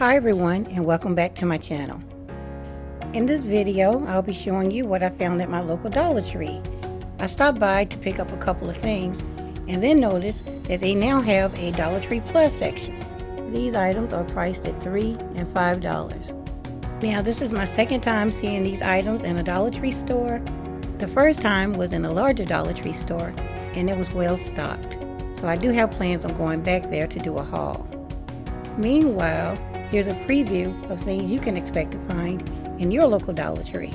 Hi everyone, and welcome back to my channel. In this video, I'll be showing you what I found at my local Dollar Tree. I stopped by to pick up a couple of things and then noticed that they now have a Dollar Tree Plus section. These items are priced at $3 and $5. Now, this is my second time seeing these items in a Dollar Tree store. The first time was in a larger Dollar Tree store and it was well stocked. So I do have plans on going back there to do a haul. Meanwhile, here's a preview of things you can expect to find in your local Dollar Tree.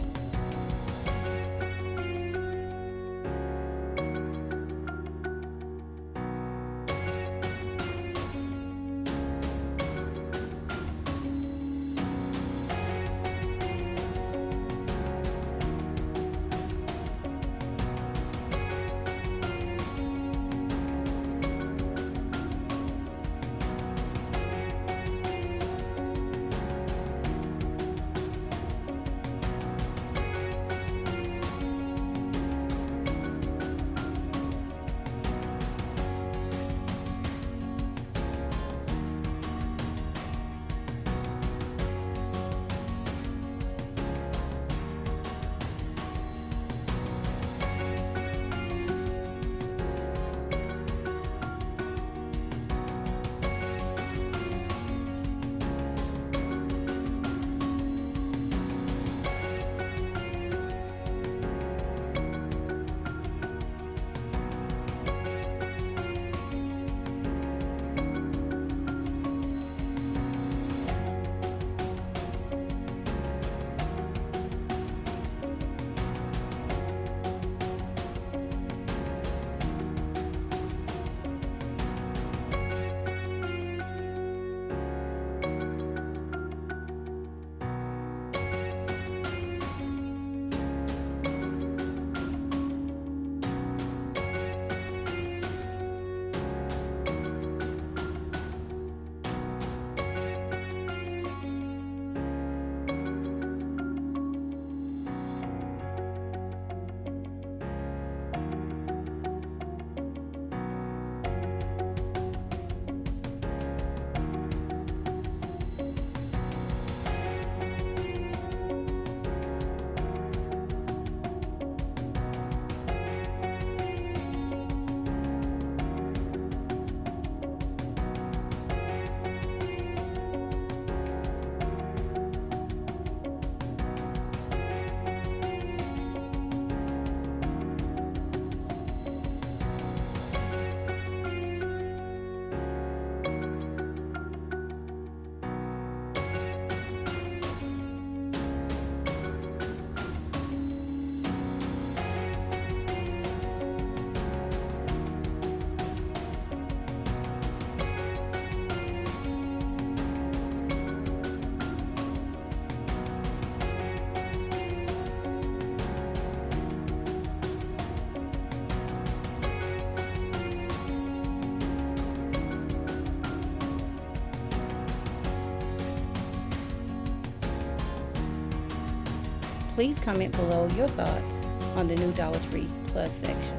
Please comment below your thoughts on the new Dollar Tree Plus section.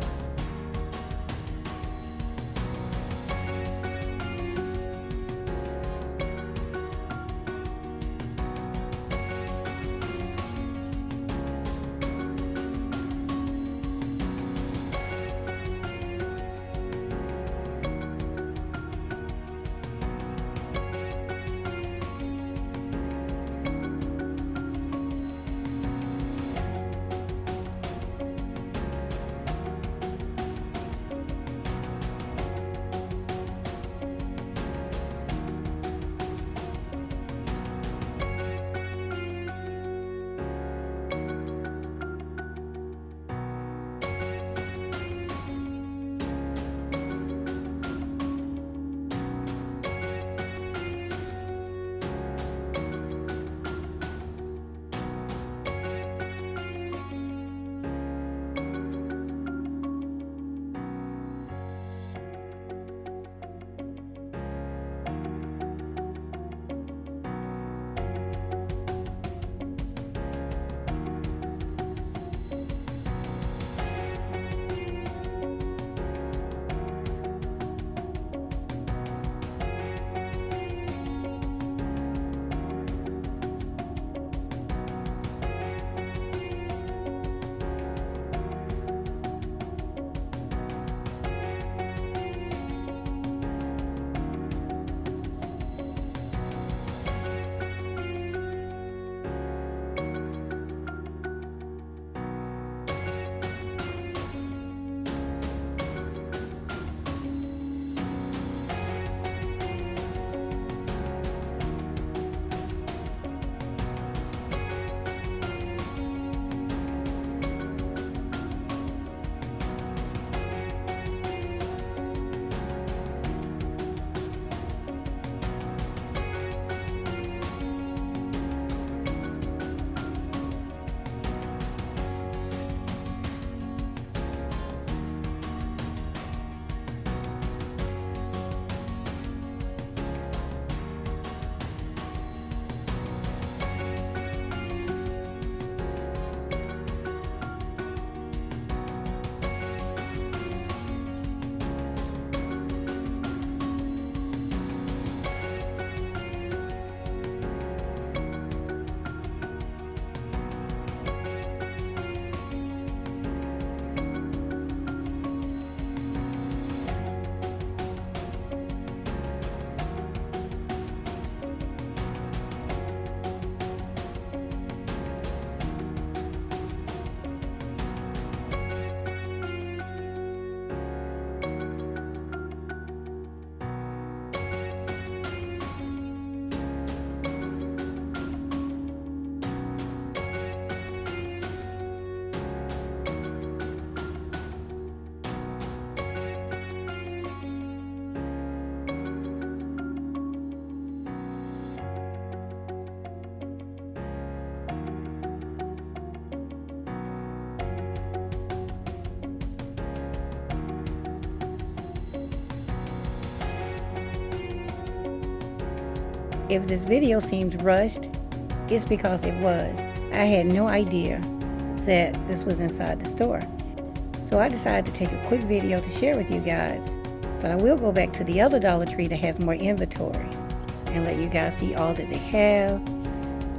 If this video seems rushed, it's because it was. I had no idea that this was inside the store. So I decided to take a quick video to share with you guys. But I will go back to the other Dollar Tree that has more inventory and let you guys see all that they have.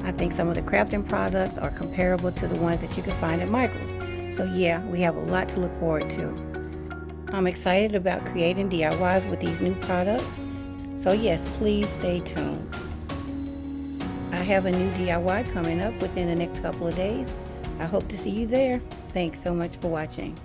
I think some of the crafting products are comparable to the ones that you can find at Michael's. So yeah, we have a lot to look forward to. I'm excited about creating DIYs with these new products. So yes, please stay tuned. I have a new DIY coming up within the next couple of days. I hope to see you there. Thanks so much for watching.